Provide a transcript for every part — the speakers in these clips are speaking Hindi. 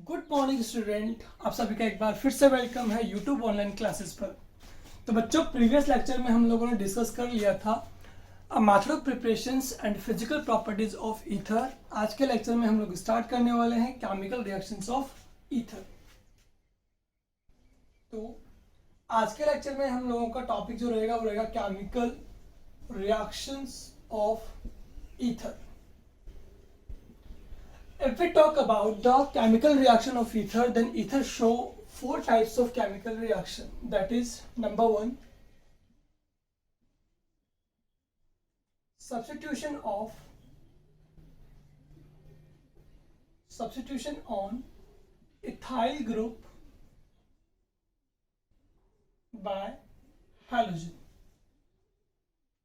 गुड मॉर्निंग स्टूडेंट, आप सभी का एक बार फिर से वेलकम है यूट्यूब ऑनलाइन क्लासेस पर। तो बच्चों, प्रीवियस लेक्चर में हम लोगों ने डिस्कस कर लिया था method of preparations and physical properties of ether. आज के लेक्चर में हम लोग स्टार्ट करने वाले हैं केमिकल रिएक्शंस ऑफ ईथर। तो आज के लेक्चर में हम लोगों का टॉपिक जो रहेगा वो रहेगा chemical reactions of ether. If we talk about the chemical reaction of ether, then ether show four types of chemical reaction. That is, number one, substitution on ethyl group by halogen.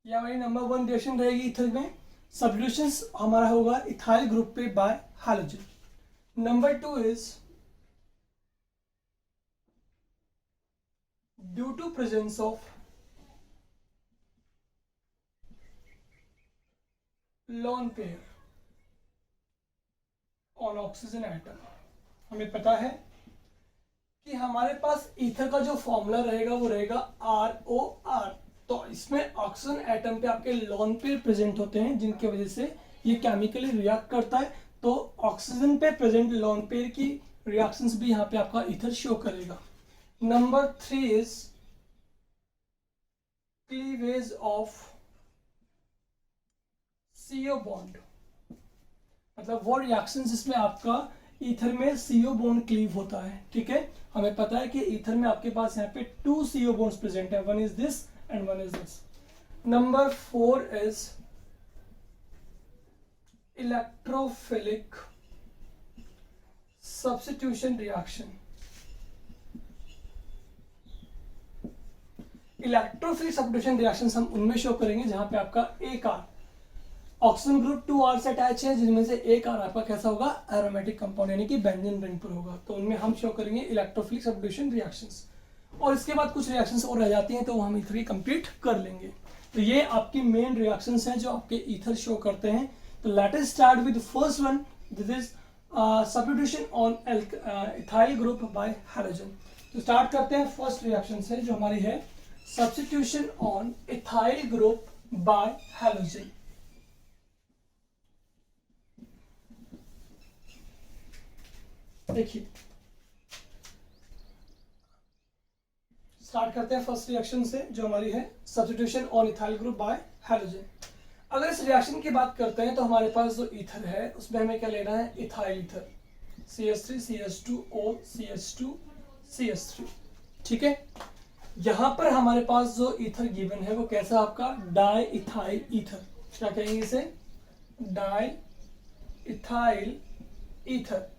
या हमारी नंबर वन रिएक्शन रहेगी ईथर में। सब्स्टिट्यूशन हमारा होगा इथाइल ग्रुप पे by halogen. Number two is due to presence of lone pair on oxygen atom. हमें पता है कि हमारे पास ईथर का जो फॉर्मूला रहेगा वो रहेगा ROR। तो इसमें ऑक्सीजन एटम पे आपके लोन पेयर प्रेजेंट होते हैं, जिनकी वजह से ये केमिकली रिएक्ट करता है। तो ऑक्सीजन पे प्रेजेंट लोन पेयर की रिएक्शंस भी यहाँ पे आपका ईथर शो करेगा। Number three is cleavage of CO bond, मतलब वो रिएक्शंस जिसमें आपका ईथर में CO बॉन्ड क्लीव होता है। ठीक है, हमें पता है कि ईथर में आपके पास यहाँ पे 2 CO बॉन्ड्स प्रेजेंट है, one is this and one is this. Number 4 is electrophilic substitution reaction. Electrophilic substitution reactions हम उनमें शो करेंगे जहां पे आपका एक R ऑक्सीजन ग्रुप 2R से अटैच है, जिनमें से एक R आपका कैसा होगा, एरोमेटिक कंपाउंड यानी कि बेंजीन रिंग पर होगा। तो उनमें हम शो करेंगे इलेक्ट्रोफिलिक सब्स्टिट्यूशन रिएक्शंस। और इसके बाद कुछ रिएक्शंस और रह जाती हैं, तो वो हम ईथर की कंप्लीट कर लेंगे। तो ये आपकी मेन रिएक्शंस हैं जो आपके ईथर शो करते हैं। तो let us start with first one, this is substitution on ethyl group by halogen. तो स्टार्ट करते हैं फर्स्ट रिएक्शन से जो हमारी है substitution on ethyl group by halogen. देखिए, स्टार्ट करते हैं फर्स्ट रिएक्शन से जो हमारी है substitution on ethyl group by halogen. अगर इस रिएक्शन की बात करते हैं तो हमारे पास जो ईथर है उसमें हमें क्या लेना है, ethyl ether, CH3 CH2O CH2 CH3। ठीक है, यहां पर हमारे पास जो ईथर गिवन है वो कैसा आपका डाई इथाइल ईथर, क्या कहेंगे इसे, डाई इथाइल ईथर।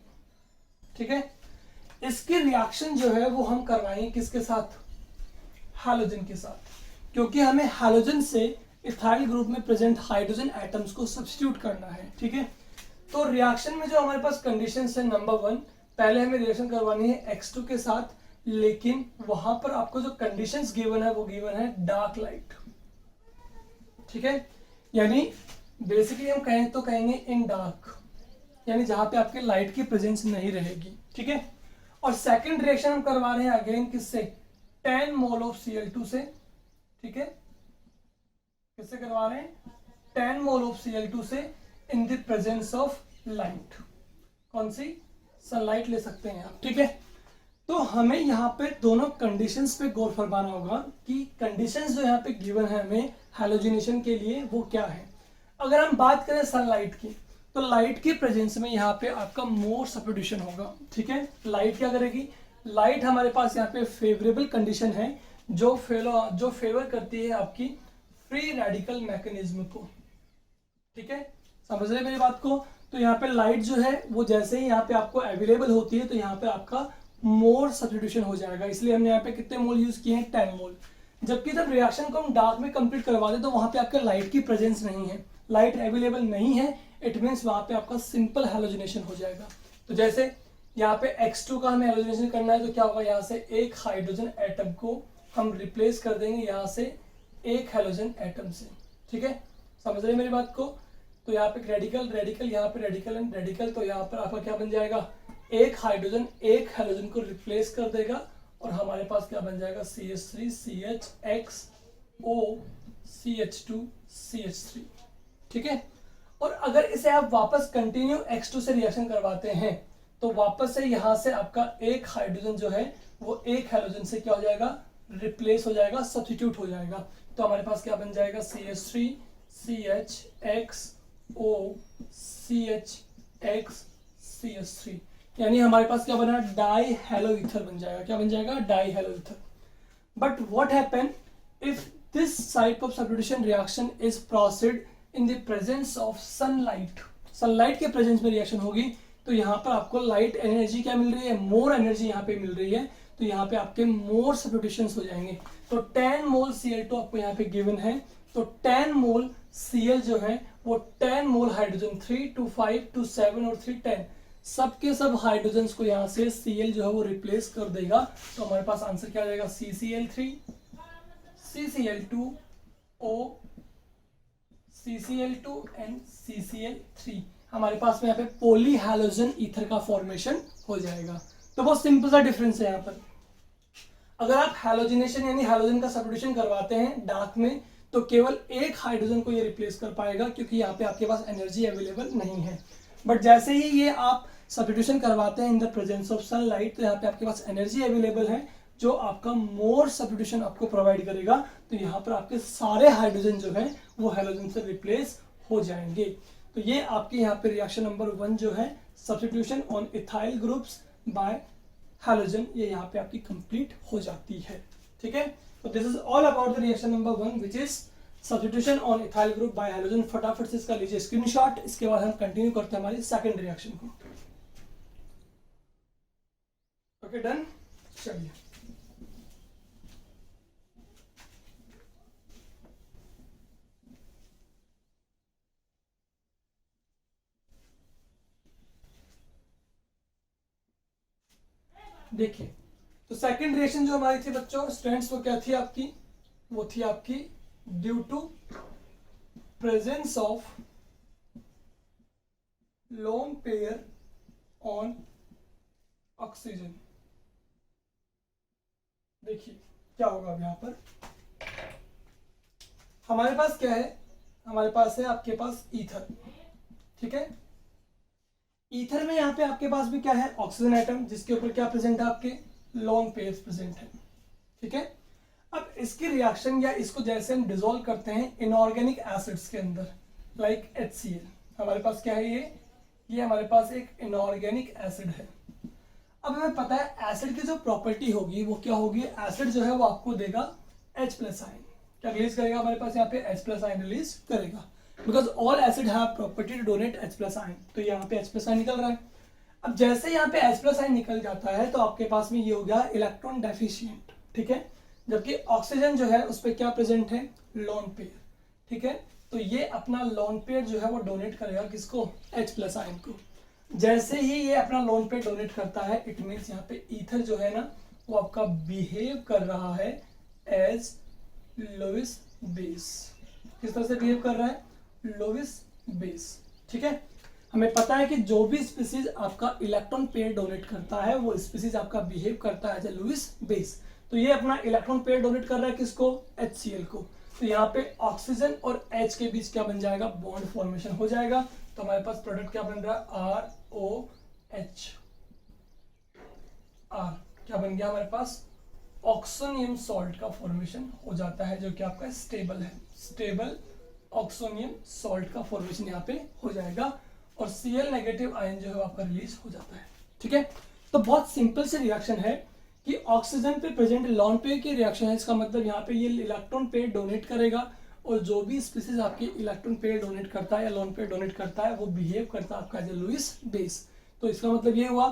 ठीक है, इसकी रिएक्शन जो है वो हम करवाएंगे किसके साथ, हैलोजन के साथ, क्योंकि हमें हैलोजन से इथाइल ग्रुप में प्रेजेंट हाइड्रोजन एटम्स को सब्स्टिट्यूट करना है। ठीक है, तो रिएक्शन में जो हमारे पास कंडीशंस है, नंबर वन, पहले हमें रिएक्शन करवानी है X2 के साथ, लेकिन वहां पर आपको जो कंडीशंस गिवन है वो गिवन है डार्क लाइट। ठीक है, यानी बेसिकली हम कहें तो कहेंगे इन डार्क, यानी जहां पे आपके लाइट की प्रेजेंस नहीं रहेगी। ठीक है, और सेकंड रिएक्शन हम करवा रहे हैं अगेन किससे, 10 मोल ऑफ Cl2 से। ठीक है, किससे करवा रहे हैं, 10 मोल ऑफ Cl2 से in the presence of light. कौन सी, सनलाइट ले सकते हैं आप। ठीक है, तो हमें यहाँ पे दोनों कंडीशंस पे गौर फरमाना होगा कि कंडीशंस जो यहाँ पे गिवन है हमें हैलोजिनेशन के लिए वो क्या है। अगर हम बात करें सनलाइट की, तो लाइट की प्रेजेंस में यहाँ पे आपका मोर सब्स्टिट्यूशन होगा। ठीक है, लाइट क्या करेगी, लाइट हमारे पास यहाँ पे फेवरेबल कंडीशन है जो फेवर करती है आपकी फ्री रेडिकल मैकेनिज्म को। ठीक है, समझ रहे मेरी बात को। तो यहाँ पे लाइट जो है वो जैसे ही यहाँ पे आपको अवेलेबल होती है तो यहाँ पे आपका मोर सब्स्टिट्यूशन हो जाएगा, इसलिए हमने यहाँ पे कितने मोल यूज किए हैं, 10 मोल। जबकि जब रिएक्शन को हम डार्क में कंप्लीट करवा दे तो वहां पे आपके लाइट की प्रेजेंस नहीं है, लाइट अवेलेबल नहीं है, इट मीन्स वहां पे आपका सिंपल हैलोजिनेशन हो जाएगा। तो जैसे यहाँ पे X2 का हमें हैलोजिनेशन करना है तो क्या होगा, यहाँ से एक हाइड्रोजन एटम को हम रिप्लेस कर देंगे यहाँ से एक हैलोजन एटम से। ठीक है, समझ रहे मेरी बात को। तो यहाँ पे रेडिकल रेडिकल, यहाँ पे रेडिकल एंड रेडिकल, तो यहाँ पर आपका क्या बन जाएगा, एक हाइड्रोजन एक हेलोजन को रिप्लेस कर देगा और हमारे पास क्या बन जाएगा CH3 CHXO CH2 CH3, ठीक है। और अगर इसे आप वापस कंटिन्यू X2 से रिएक्शन करवाते हैं तो वापस से यहां से आपका एक हाइड्रोजन जो है वो एक हेलोजन से क्या हो जाएगा, रिप्लेस हो जाएगा, सब्स्टिट्यूट हो जाएगा। तो हमारे पास क्या बन जाएगा CH3 CHXO CHX CH3, यानी हमारे पास क्या बना, डाई हेलो ईथर बन जाएगा। क्या बन जाएगा, die hello ether. But what happen if this type of substitution reaction is proceed in the presence of sunlight. Sunlight के प्रेजेंस में रिएक्शन होगी तो यहाँ पर आपको लाइट एनर्जी क्या मिल रही है, मोर एनर्जी यहाँ पे मिल रही है। तो यहाँ पे आपके मोर सब्स्टिट्यूशंस हो जाएंगे। तो 10 मोल Cl2 आपको यहाँ पे गिवन है, तो 10 मोल Cl जो है वो 10 मोल हाइड्रोजन 3 2 5 2 7 और 3 10 सबके सब हाइड्रोजन को यहाँ से Cl जो है वो रिप्लेस कर देगा। तो हमारे पास आंसर क्या आ जाएगा, CCl3 CCl2O CCl2 and CCl3। हमारे पास में यहाँ पे पोली हैलोजन ईथर का फॉर्मेशन हो जाएगा। तो बहुत सिंपल सा डिफरेंस है यहाँ पर। अगर आप हैलोजिनेशन यानी हैलोजन का सब्स्टिट्यूशन करवाते हैं डार्क में तो केवल एक हाइड्रोजन को ये रिप्लेस कर पाएगा क्योंकि यहाँ पे आपके पास एनर्जी अवेलेबल नहीं है। बट जैसे ही ये आप सब्स्टिट्यूशन करवाते हैं in the presence of sunlight तो यहाँ पे आपके पास एनर्जी अवेलेबल है जो आपका मोर सब्स्टिट्यूशन आपको प्रोवाइड करेगा। तो यहाँ पर आपके सारे हाइड्रोजन जो है वो हैलोजन से रिप्लेस हो जाएंगे। तो ये आपके यहाँ पे रिएक्शन नंबर 1 जो है substitution on ethyl groups bye halogen, ये यहाँ पे आपकी कंप्लीट हो जाती है, ठीक है। तो this is all about the reaction number 1 which is substitution on ethyl group by halogen. फटाफट से इसका लीजिए स्क्रीनशॉट, इसके बाद हम कंटिन्यू करते हैं हमारी सेकंड रिएक्शन को। ओके डन, चलिए देखिए। तो सेकंड रिएक्शन जो हमारी थी बच्चों स्टूडेंट्स वो क्या थी आपकी, वो थी आपकी due to presence of lone pair on oxygen. देखिए क्या होगा अब यहाँ पर हमारे पास क्या है, हमारे पास है आपके पास ईथर, ठीक है। ईथर में यहाँ पे आपके पास भी क्या है, ऑक्सीजन एटम जिसके ऊपर क्या प्रेजेंट है, आपके लोन पेयर्स प्रेजेंट है, ठीक है। अब इसकी रिएक्शन या इसको जैसे हम डिसॉल्व करते हैं इनऑर्गेनिक एसिड्स के अंदर लाइक HCl, हमारे पास क्या है, ये हमारे पास एक इनऑर्गेनिक एसिड है। अब हमें पता है एसिड की जो प्रॉपर्टी होगी वो क्या होगी, एसिड जो है वो आपको देगा H+ आयन। क्या रिलीज करेगा, हमारे पास यहाँ पे H+ आयन रिलीज करेगा because all acid have property to donate H+ ion. तो यहाँ पे H+ आयन निकल रहा है। अब जैसे यहाँ पे H+ आयन निकल जाता है तो आपके पास में ये हो गया इलेक्ट्रॉन डेफिशिएंट, ठीक है। जबकि ऑक्सीजन जो है उस पर क्या प्रेजेंट है, लोन पेयर, ठीक है। तो ये अपना लोन पेयर जो है वो डोनेट करेगा किसको, H+ आयन को। जैसे ही ये अपना लोन पेयर डोनेट करता है इट मीन्स यहाँ पे ईथर जो है ना वो आपका बिहेव कर रहा है एज लोइस बेस। किस तरह से बिहेव कर रहा है, लोइस बेस, ठीक है। हमें पता है कि जो भी स्पीसीज आपका इलेक्ट्रॉन पेयर डोनेट करता है वो स्पीसीज आपका बिहेव करता है एज ए लुईस बेस। तो ये अपना इलेक्ट्रॉन पेयर डोनेट कर रहा है किसको, HCl को। तो यहाँ पे ऑक्सीजन और H के बीच क्या बन जाएगा, बॉन्ड फॉर्मेशन हो जाएगा। तो हमारे पास प्रोडक्ट क्या बन रहा है, ROH, R क्या बन गया हमारे पास, ऑक्सोनियम सॉल्ट का फॉर्मेशन हो जाता है जो कि आपका स्टेबल है, स्टेबल ऑक्सोनियम सॉल्ट का फॉर्मेशन यहाँ पे हो जाएगा और Cl नेगेटिव आयन जो है आपका रिलीज हो जाता है, ठीक है। तो बहुत सिंपल से रिएक्शन है कि ऑक्सीजन पे प्रेजेंट लॉन पेयर की रिएक्शन है। इसका मतलब यहाँ पे ये इलेक्ट्रॉन पेयर डोनेट करेगा और जो भी स्पीसीज आपकी इलेक्ट्रॉन पेयर डोनेट करता है या लॉन पेयर डोनेट करता है वो बिहेव करता है आपका एज ए लुईस बेस। तो इसका मतलब ये हुआ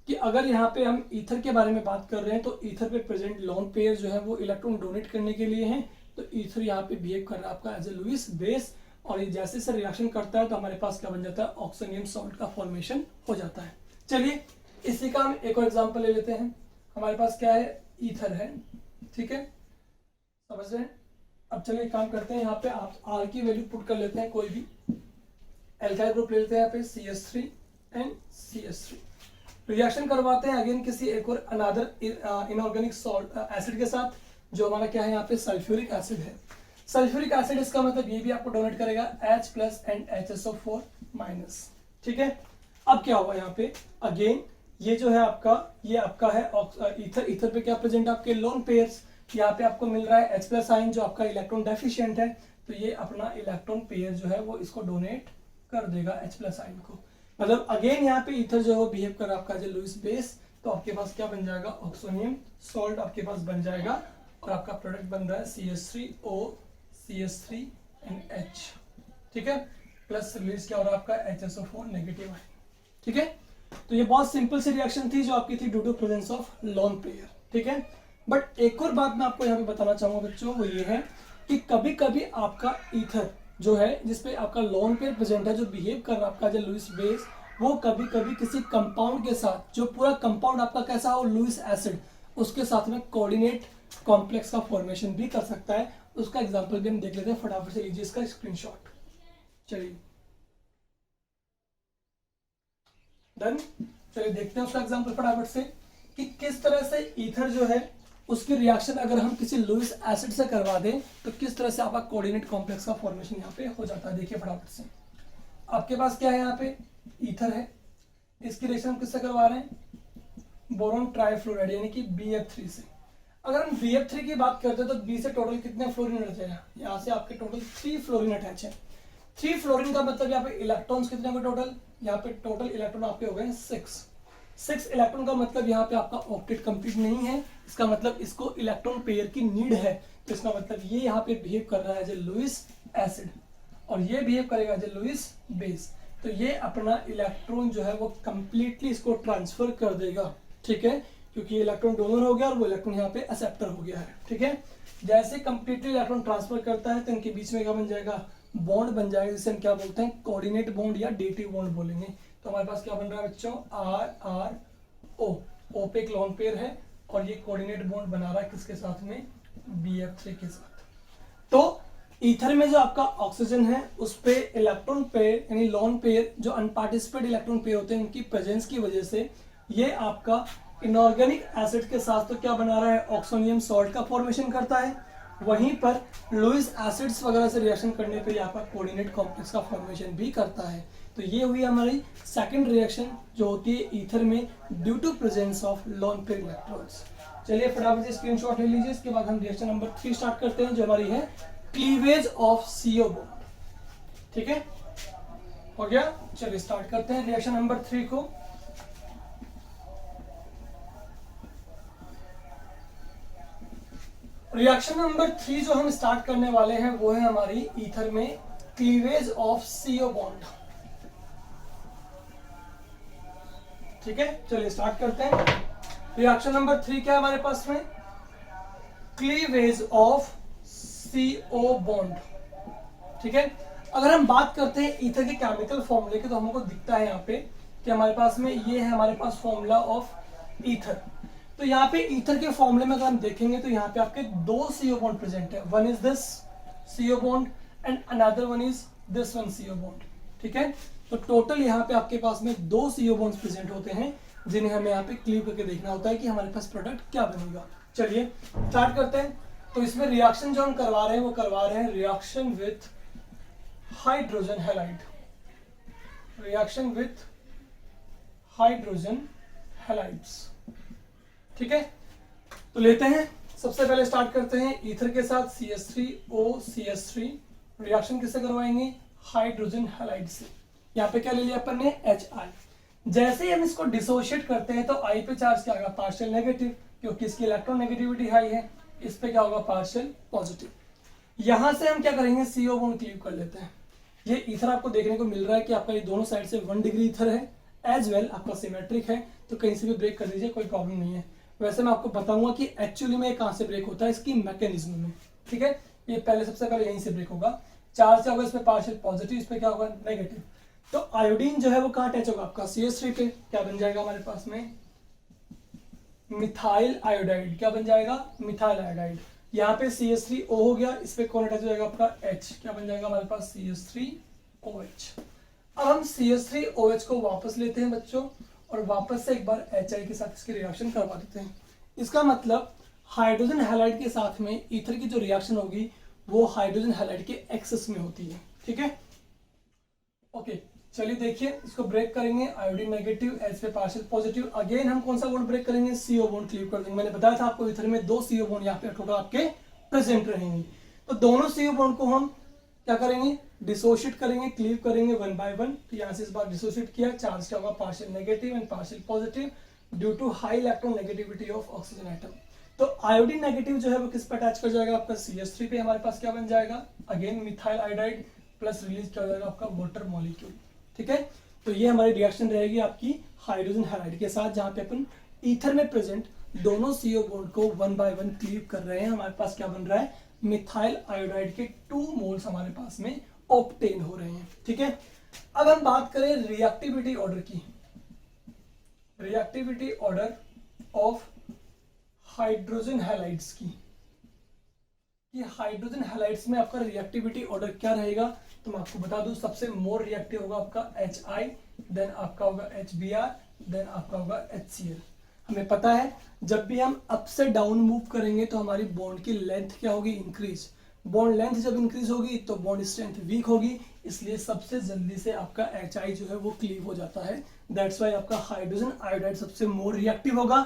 कि अगर यहाँ पे हम ईथर के बारे में बात कर रहे हैं तो ईथर पे प्रेजेंट लॉन पेयर जो है वो इलेक्ट्रॉन डोनेट करने के लिए हैं। तो ईथर यहाँ पे बिहेव कर रहा है आपका एज ए लुईस बेस और ये जैसे से रिएक्शन करता है तो हमारे पास क्या बन जाता है, ऑक्सोनियम सॉल्ट का फॉर्मेशन हो जाता है। चलिए इसी का हम एक और एग्जांपल ले लेते हैं। हमारे पास क्या है, ईथर है, ठीक है, समझ रहे हैं। अब चलिए काम करते हैं, यहाँ पे आप R की वैल्यू पुट कर लेते हैं, कोई भी एल्काइल ग्रुप ले लेते हैं यहाँ पे CH3 एंड CH3। रिएक्शन करवाते हैं अगेन किसी एक और अनदर इनऑर्गेनिक सॉल्ट एसिड के साथ, जो हमारा क्या है यहाँ पे सल्फ्यूरिक एसिड है। सल्फ्यूरिक एसिड इसका मतलब ये भी आपको डोनेट करेगा H+ एंड HSO4-। ठीक है, अब क्या होगा यहाँ पे अगेन ये जो है आपका, ये आपका है ईथर। ईथर पे क्या प्रेजेंट है आपके लोन पेयर्स। यहाँ पे आपको मिल रहा है H+ आयन जो आपका इलेक्ट्रॉन डेफिशिएंट है, तो ये अपना इलेक्ट्रॉन पेयर जो है वो इसको डोनेट कर देगा H+ आयन को। मतलब अगेन यहाँ पे ईथर जो है बिहेव कर आपका जो लुईस बेस, तो आपके पास क्या बन जाएगा ऑक्सोनियम सॉल्ट आपके पास बन जाएगा, और आपका प्रोडक्ट बन रहा है CH3O CH3 एंड H। ठीक है, प्लस रिलीज क्या हो रहा है आपका HSO4 नेगेटिव आयन। ठीक है, तो ये बहुत सिंपल सी रिएक्शन थी जो आपकी थी due to presence of lone pair. ठीक है, बट एक और बात मैं आपको यहाँ पे बताना चाहूंगा बच्चों, वो ये है कि कभी कभी आपका ईथर जो है जिसपे आपका लोन पेयर प्रेजेंट है, जो बिहेव कर रहा है आपका जो लुईस बेस, वो कभी कभी किसी कंपाउंड के साथ, जो पूरा कंपाउंड आपका कैसा हो लुईस एसिड, उसके साथ में कोऑर्डिनेट कॉम्प्लेक्स का फॉर्मेशन भी कर सकता है। उसका एग्जांपल भी हम देख लेते हैं, फटाफट से लीजिए इसका स्क्रीनशॉट। चलिए डन, चलिए देखते हैं उसका एग्जांपल फटाफट से कि किस तरह से ईथर जो है उसकी रिएक्शन अगर हम किसी लुईस एसिड से करवा दें तो किस तरह से आपका कोऑर्डिनेट कॉम्प्लेक्स का फॉर्मेशन यहाँ पे हो जाता है। देखिए फटाफट से, आपके पास क्या है यहाँ पे ईथर है, इसकी रिएक्शन हम किससे करवा रहे हैं बोरॉन ट्राइफ्लोराइड यानी कि BF3 से। अगर हम BF3 की बात करते हैं तो B से टोटल कितने फ्लोरीन अटैच है, यहाँ से आपके टोटल 3 फ्लोरीन अटैच है। 3 फ्लोरीन का मतलब यहाँ पे इलेक्ट्रॉन्स कितने हो टोटल, यहाँ पे टोटल इलेक्ट्रॉन आपके हो गए 6 इलेक्ट्रॉन का मतलब यहाँ पे आपका ऑक्टेट कंप्लीट नहीं है, इसका मतलब इसको इलेक्ट्रॉन पेयर की नीड है। तो इसका मतलब ये यहाँ पे बिहेव कर रहा है एज ए लुईस एसिड और ये बिहेव करेगा एज ए लुईस बेस। तो ये अपना इलेक्ट्रॉन जो है वो कंप्लीटली इसको ट्रांसफर कर देगा। ठीक है, क्योंकि इलेक्ट्रॉन डोनर हो गया और वो इलेक्ट्रॉन यहाँ पे एक्सेप्टर हो गया है। ठीक है, जैसे कंप्लीटली इलेक्ट्रॉन ट्रांसफर करता है तो इनके बीच में क्या बन जाएगा बॉन्ड बन जाएगा, जिसे हम क्या बोलते हैं कोऑर्डिनेट बॉन्ड या डेटिव बॉन्ड बोलेंगे। तो हमारे पास क्या बन रहा है बच्चों RRO, O पे एक लोन पेयर है और ये कोऑर्डिनेट बॉन्ड बना रहा है किसके साथ में BF3 के साथ। तो ईथर में जो आपका ऑक्सीजन है उस पे इलेक्ट्रॉन पेयर यानी लोन पेयर जो अनपार्टिसिपेट इलेक्ट्रॉन पेयर होते हैं उनकी प्रेजेंस की वजह से ये आपका इनऑर्गेनिक एसिड के साथ तो क्या बना रहा है ऑक्सोनियम सॉल्ट का फॉर्मेशन करता है, वहीं पर लुईस एसिड्स वगैरह से रिएक्शन करने पे यहाँ पर कोऑर्डिनेट कॉम्प्लेक्स का फॉर्मेशन भी करता है। तो ये हुई हमारी सेकंड रिएक्शन जो होती है ईथर में due to presence of lone pair electrons. चलिए फटाफट से स्क्रीनशॉट ले लीजिए, इसके बाद हम रिएक्शन नंबर 3 स्टार्ट करते हैं जो हमारी है क्लीवेज ऑफ CO बॉन्ड। ठीक है, हो गया, चलिए स्टार्ट करते हैं रिएक्शन नंबर 3 को। रिएक्शन नंबर 3 जो हम स्टार्ट करने वाले हैं वो है हमारी ईथर में क्लीवेज ऑफ CO बॉन्ड। ठीक है, चलिए स्टार्ट करते हैं। रिएक्शन नंबर 3 क्या है हमारे पास में क्लीवेज ऑफ CO बॉन्ड। ठीक है, अगर हम बात करते हैं ईथर के केमिकल फॉर्मूले की तो हमको दिखता है यहाँ पे कि हमारे पास में ये है हमारे पास फॉर्मूला ऑफ ईथर। तो यहाँ पे ईथर के फॉर्मूले में अगर हम देखेंगे तो यहाँ पे आपके 2 CO बॉन्ड प्रेजेंट है, one is this CO bond and another one is this one CO bond. ठीक है, तो टोटल यहाँ पे आपके पास में 2 CO बॉन्ड्स प्रेजेंट होते हैं जिन्हें हमें यहाँ पे क्लीव करके देखना होता है कि हमारे पास प्रोडक्ट क्या बनेगा। चलिए स्टार्ट करते हैं। तो इसमें रिएक्शन जो हम करवा रहे हैं वो करवा रहे हैं reaction with hydrogen halide, reaction with hydrogen halides. ठीक है, तो लेते हैं, सबसे पहले स्टार्ट करते हैं ईथर के साथ CH3O CH3 रिएक्शन किससे करवाएंगे हाइड्रोजन हैलाइड से। यहाँ पे क्या ले लिया अपन ने HI। जैसे ही हम इसको डिसोशिएट करते हैं तो I पे चार्ज क्या होगा पार्शियल नेगेटिव, क्योंकि इसकी इलेक्ट्रॉन नेगेटिविटी हाई है, इस पे क्या होगा पार्शियल पॉजिटिव। यहां से हम क्या करेंगे CO बॉन्ड क्लीव कर लेते हैं। ये ईथर आपको देखने को मिल रहा है कि आपका ये दोनों साइड से 1 डिग्री ईथर है, एज वेल आपका सिमेट्रिक है, तो कहीं से भी ब्रेक कर दीजिए, कोई प्रॉब्लम नहीं है। वैसे मैं आपको बताऊंगा कि एक्चुअली में कहां से ब्रेक होता है इसकी मैकेनिज्म में। ठीक है, ये पहले सबसे पहले यहीं से ब्रेक होगा, चार्ज क्या होगा इसमें पार्शियल पॉजिटिव, इस पे क्या होगा नेगेटिव। तो आयोडीन जो है वो कहां अटैच होगा आपका CH3 पे, क्या बन जाएगा हमारे पास में मिथाइल आयोडाइड। क्या बन जाएगा मिथाइल आयोडाइड। यहाँ पे CH3O हो गया, इस पे कौन अटैच हो जाएगा आपका H, क्या बन जाएगा हमारे पास CH3OH। अब हम CH3OH को वापस लेते हैं बच्चों और वापस से एक बार HI के साथ इसकी रिएक्शन करवा देते हैं। इसका मतलब हाइड्रोजन हैलाइड के साथ में ईथर की जो रिएक्शन होगी वो हाइड्रोजन हैलाइड के एक्सेस में होती है। ठीक है, ओके चलिए देखिए इसको ब्रेक करेंगे। आयोडीन नेगेटिव, H पे पार्शियल पॉजिटिव। अगेन हम कौन सा बॉन्ड ब्रेक करेंगे? CO बॉन्ड क्लीव कर देंगे। मैंने बताया था आपको ईथर में 2 CO बॉन्ड यहाँ पे टोटल आपके प्रेजेंट रहेंगे। तो दोनों CO बॉन्ड को हम क्या करेंगे? डिसोशिएट करेंगे, क्लीव करेंगे 1 by 1। तो यहाँ से इस बार डिसोशिएट किया, चार्ज क्या होगा? Partial negative and partial positive due to high electron negativity of oxygen atom. तो आयोडीन नेगेटिव जो है वो किस पे अटैच कर जाएगा? आपका CH3 पे। हमारे पास क्या बन जाएगा? Again methyl iodide plus release क्या हो जाएगा? आपका वाटर मॉलिक्यूल। ठीक है, तो ये हमारी रिएक्शन रहेगी आपकी हाइड्रोजन हैलाइड के साथ, जहां पे अपन ईथर में प्रेजेंट दोनों CO बॉन्ड को 1 by 1 क्लीव कर रहे हैं। हमारे पास क्या बन रहा है? मिथाइल आयोडाइड के 2 मोल्स हमारे पास में ऑब्टेन हो रहे हैं। ठीक है, अब हम बात करें रिएक्टिविटी ऑर्डर की। Reactivity order of hydrogen halides की, कि हाइड्रोजन हैलाइड्स में आपका रिएक्टिविटी ऑर्डर क्या रहेगा? तो मैं आपको बता दूं, सबसे मोर रिएक्टिव होगा आपका HI, देन आपका होगा HBr, देन आपका होगा HCl। हमें पता है जब भी हम अप से डाउन मूव करेंगे तो हमारी बॉन्ड की लेंथ क्या होगी? इंक्रीज। बॉन्ड लेंथ जब इंक्रीज होगी तो बॉन्ड स्ट्रेंथ वीक होगी, इसलिए सबसे जल्दी से आपका HI जो है वो क्लीव हो जाता है। दैट्स वाई आपका हाइड्रोजन आयोडाइड सबसे मोर रिएक्टिव होगा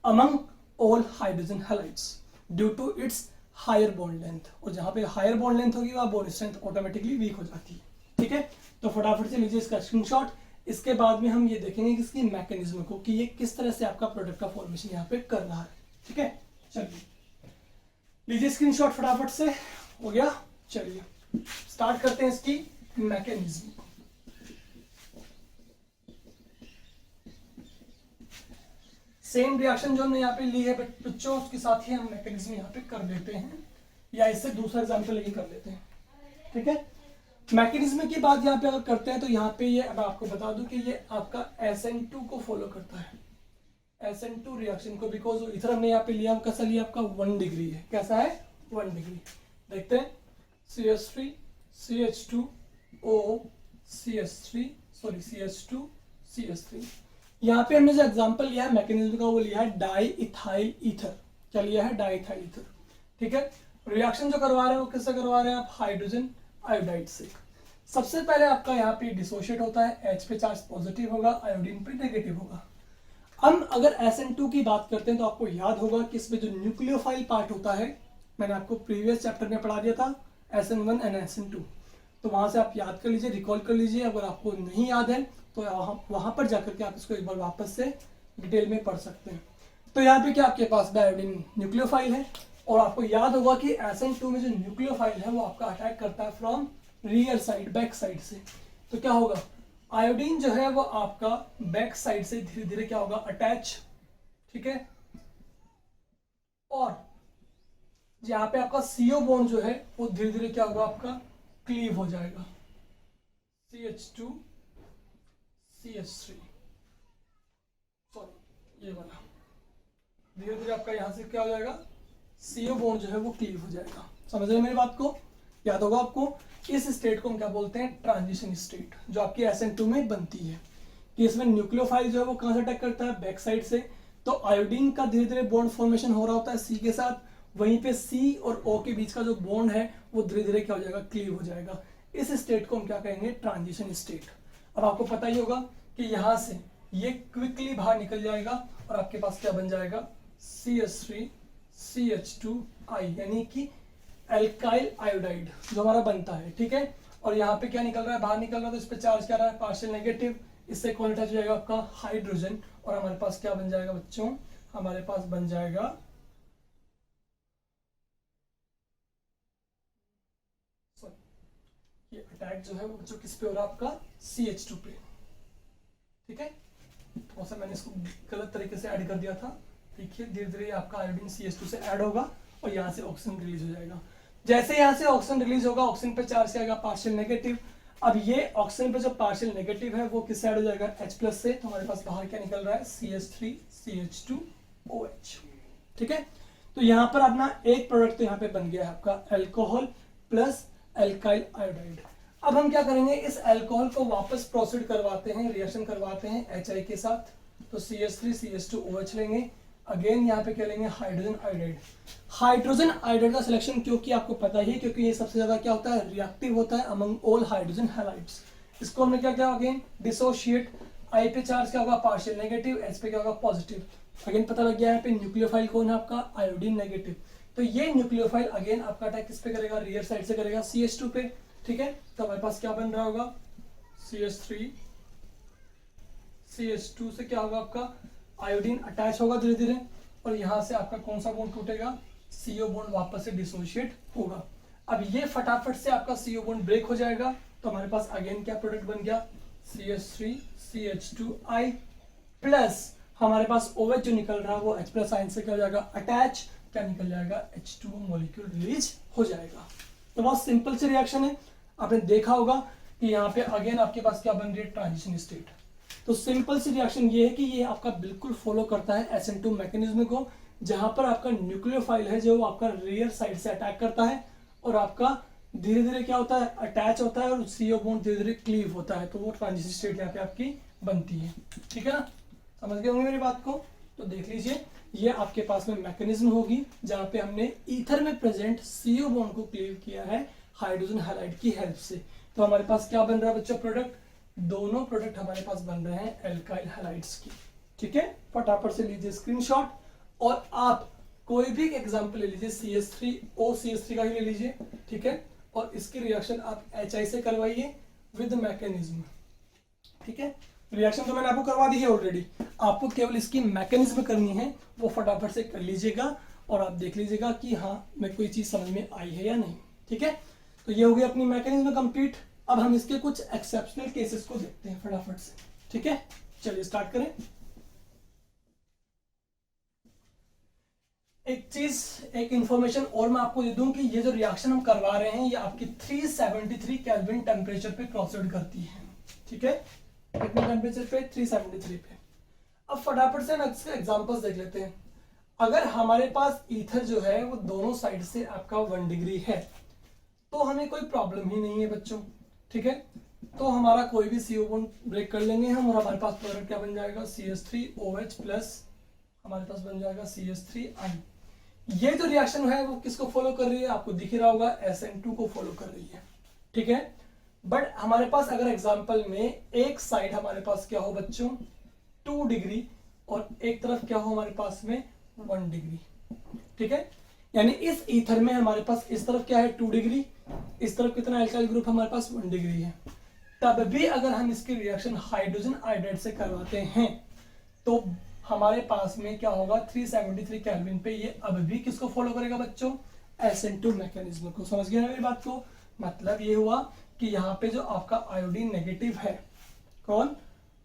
among all hydrogen halides due to its higher bond length. और जहां पे हायर बॉन्ड लेंथ होगी वहां बॉन्ड स्ट्रेंथ ऑटोमेटिकली वीक हो जाती है। ठीक है, तो फटाफट से लीजिए इसका स्क्रीनशॉट। इसके बाद में हम ये देखेंगे कि इसकी मैकेनिज्म को, कि ये किस तरह से आपका प्रोडक्ट का फॉर्मेशन यहाँ पे कर रहा है। ठीक है, चलिए लीजिए स्क्रीनशॉट फटाफट से। हो गया, चलिए स्टार्ट करते हैं इसकी मैकेनिज्म। सेम रिएक्शन जो हमने यहाँ पे ली है बच्चों, उसके साथ ही हम मैकेनिज्म यहाँ पे कर लेते हैं, या इससे दूसरा एग्जाम्पल लेके कर लेते हैं। ठीक है, मैकेनिज्म की बात यहाँ पे अगर करते हैं तो यहाँ पे ये अब आपको बता दूं कि ये आपका SN2 को फॉलो करता है, SN2 रिएक्शन को, बिकॉज इथर हमने यहाँ पे लिया, कैसा लिया? आपका 1 डिग्री है। कैसा है? 1 डिग्री। देखते हैं, CH3 CH2O CH2 CH3। यहाँ पे हमने जो एग्जांपल लिया है मैकेनिज्म का वो लिया है डाई इथाइल ईथर। क्या लिया है? Di ethyl ether. ठीक है, रिएक्शन जो करवा रहे हैं वो किससे करवा रहे हैं आप? हाइड्रोजन आयोडाइड से। सबसे पहले आपका यहाँ पे डिसोशिएट होता है, H पे चार्ज पॉजिटिव होगा, आयोडीन पे नेगेटिव होगा। हम अगर SN2 की बात करते हैं तो आपको याद होगा कि इसमें जो न्यूक्लियोफाइल पार्ट होता है, मैंने आपको प्रीवियस चैप्टर में पढ़ा दिया था SN1 एंड SN2, तो वहां से आप याद कर लीजिए, रिकॉल कर लीजिए। अगर आपको नहीं याद है तो वहां पर जाकर के आप इसको एक बार वापस से डिटेल में पढ़ सकते हैं। तो यहाँ पे क्या आपके पास आयोडीन न्यूक्लियोफाइल है, और आपको याद होगा कि SN2 में जो न्यूक्लियोफाइल है वो आपका अटैक करता है from rear side, back side से। तो क्या होगा? आयोडीन जो है वो आपका बैक साइड से धीरे धीरे क्या होगा? अटैच। ठीक है, और यहाँ पे आपका CO बॉन्ड जो है वो धीरे धीरे क्या होगा? आपका क्लीव हो जाएगा, CH2 CH3, सॉरी ये वाला, धीरे धीरे आपका यहां से क्या हो जाएगा? CO बॉन्ड जो है वो क्लीव हो जाएगा। समझ रहे मेरी बात को? याद होगा आपको, इस स्टेट को हम क्या बोलते हैं? ट्रांजिशन स्टेट, जो आपकी SN2 में बनती है। कि इसमें न्यूक्लियोफाइल जो है वो कहां से अटैक करता है? बैक साइड से। तो आयोडीन का धीरे धीरे बॉन्ड फॉर्मेशन हो रहा होता है C के साथ, वहीं पे C और O के बीच का जो बॉन्ड है वो धीरे धीरे क्या हो जाएगा? क्लीव हो जाएगा। इस स्टेट को हम क्या कहेंगे? Transition state. अब आपको पता ही होगा कि यहां से ये क्विकली बाहर निकल जाएगा और आपके पास क्या बन जाएगा? CH3 CH2I, यानी कि एल्काइल आयोडाइड जो हमारा बनता है। ठीक है, और यहाँ पे क्या निकल रहा है? बाहर निकल रहा है, तो इस पे चार्ज क्या रहा है? Partial negative. इससे कौन अटैच हो जाएगा? आपका हाइड्रोजन। और हमारे पास क्या बन जाएगा बच्चों? हमारे पास बन जाएगा ये अटैक जो है वो बच्चों किस पे हो रहा है? आपका CH2 पे। ठीक है, तो मैंने इसको गलत तरीके से ऐड कर दिया था। देखिए धीरे धीरे आपका आयोडीन CH2 से ऐड होगा और यहाँ से ऑक्सीजन रिलीज हो जाएगा। जैसे यहाँ से ऑक्सीजन रिलीज होगा, ऑक्सीजन पे चार्ज आएगा पार्शियल नेगेटिव। अब ये ऑक्सीजन पे जो पार्शियल नेगेटिव है वो किससे ऐड हो जाएगा? H+ से। तो हमारे पास बाहर क्या निकल रहा है? CH3 CH2OH। ठीक है, तो यहाँ पर अपना एक प्रोडक्ट तो यहाँ पे बन गया है आपका अल्कोहल प्लस एल्काइल आयोडाइड। अब हम क्या करेंगे? इस अल्कोहल को वापस प्रोसीड करवाते हैं, रिएक्शन करवाते हैं HI के साथ। तो CH3CH2OH लेंगे। अगेन यहाँ पे क्या लेंगे, हाइड्रोजन आयोडाइड। हाइड्रोजन आयोडाइड का सिलेक्शन क्योंकि आपको पता ही है, क्योंकि ये सबसे ज्यादा क्या होता है, रिएक्टिव होता है अमंग ऑल हाइड्रोजन हैलाइड्स। इसको हमने क्या किया, अगेन डिसोशिएट। आई पे चार्ज क्या होगा, पार्शियल नेगेटिव, एच पे क्या होगा, पॉजिटिव। अगेन पता लग गया यहाँ पे न्यूक्लियोफाइल कौन है आपका, आयोडीन नेगेटिव। तो ये न्यूक्लियोफाइल अगेन आपका अटैक किस पे करेगा, रियर साइड से करेगा, CH2 पे। ठीक है, तो हमारे पास क्या बन रहा होगा, CH3 CH2 से क्या होगा आपका, आयोडीन अटैच होगा धीरे धीरे, और यहाँ से आपका कौन सा बॉन्ड टूटेगा, CO बॉन्ड वापस से डिसोशिएट होगा। अब ये फटाफट से आपका CO बॉन्ड ब्रेक हो जाएगा, तो हमारे पास अगेन क्या प्रोडक्ट बन गया, CH3CH2I प्लस हमारे पास OH जो निकल रहा है वो H प्लस आयन से क्या हो जाएगा, अटैच, क्या निकल जाएगा, H2O मॉलिक्यूल रिलीज हो जाएगा। तो बहुत सिंपल सी रिएक्शन है। आपने देखा होगा कि यहाँ पे अगेन आपके पास क्या बन रही है, ट्रांजिशन स्टेट। तो सिंपल सी रिएक्शन ये है कि ये आपका बिल्कुल फॉलो करता है SN2 मैकेनिज्म को, जहां पर आपका न्यूक्लियोफाइल है जो आपका रियर साइड से अटैक करता है, और आपका धीरे धीरे क्या होता है, अटैच होता है, और CO बॉन्ड धीरे धीरे क्लीव होता है। तो वो ट्रांजिशन स्टेट यहाँ पे आपकी बनती है। ठीक है ना, समझ गए होंगे मेरी बात को। तो देख लीजिए, ये आपके पास में मैकेनिज्म होगी जहां पे हमने ईथर में प्रेजेंट CO बॉन्ड को क्लीव किया है हाइड्रोजन हैलाइड की हेल्प से। तो हमारे पास क्या बन रहा है बच्चों, प्रोडक्ट, दोनों प्रोडक्ट हमारे पास बन रहे हैं एल्काइल हैलाइड्स की। ठीक है, फटाफट से लीजिए स्क्रीनशॉट, और आप कोई भी एग्जांपल ले लीजिए, CH3O CH3 का ही ले लीजिए। ठीक है, और इसकी रिएक्शन आप HI से करवाइए विद मैकेनिज्म। ठीक है, रिएक्शन तो मैंने आपको करवा दी है ऑलरेडी, आपको केवल इसकी मैकेनिज्म करनी है, वो फटाफट से कर लीजिएगा, और आप देख लीजिएगा कि हाँ मैं कोई चीज समझ में आई है या नहीं। ठीक है, तो ये हो गई अपनी मैकेनिज्म कंप्लीट। अब हम इसके कुछ एक्सेप्शनल केसेस को देखते हैं फटाफट से। ठीक है, चलिए स्टार्ट करें। एक चीज, एक इंफॉर्मेशन और मैं आपको दे दूं कि ये जो रिएक्शन हम करवा रहे हैं ये आपकी 373 केल्विन टेम्परेचर पे प्रोसीड करती है। ठीक है, कितने टेम्परेचर पे, 373 पे। अब फटाफट से हम इसके एग्जांपल्स देख लेते हैं। अगर हमारे पास ईथर जो है वो दोनों साइड से आपका 1 डिग्री है, तो हमें कोई प्रॉब्लम ही नहीं है बच्चों। ठीक है, तो हमारा कोई भी CO बॉन्ड ब्रेक कर लेंगे हम, और हमारे पास प्रोडक्ट क्या बन जाएगा, CH3OH प्लस हमारे पास बन जाएगा CH3I। ये जो रिएक्शन है वो किसको फॉलो कर रही है, आपको दिख ही रहा होगा, SN2 को फॉलो कर रही है। ठीक है, बट हमारे पास अगर एग्जांपल में एक साइड हमारे पास क्या हो बच्चों, 2 डिग्री, और एक तरफ क्या हो हमारे पास में 1 डिग्री। ठीक है, यानी इस ईथर में हमारे पास इस तरफ क्या है, 2 डिग्री, इस तरफ कितना अल्काइल ग्रुप हमारे पास 1 डिग्री है। तब भी अगर हम इसकी रिएक्शन हाइड्रोजन आयोडाइड से करवाते हैं, तो हमारे पास में क्या होगा, 373 केल्विन पे ये अब भी किसको फॉलो करेगा बच्चों, SN2 मैकेनिज्म को। समझ गए ना मेरी बात को। मतलब ये हुआ कि यहाँ पे जो आपका आयोडीन नेगेटिव है, कौन,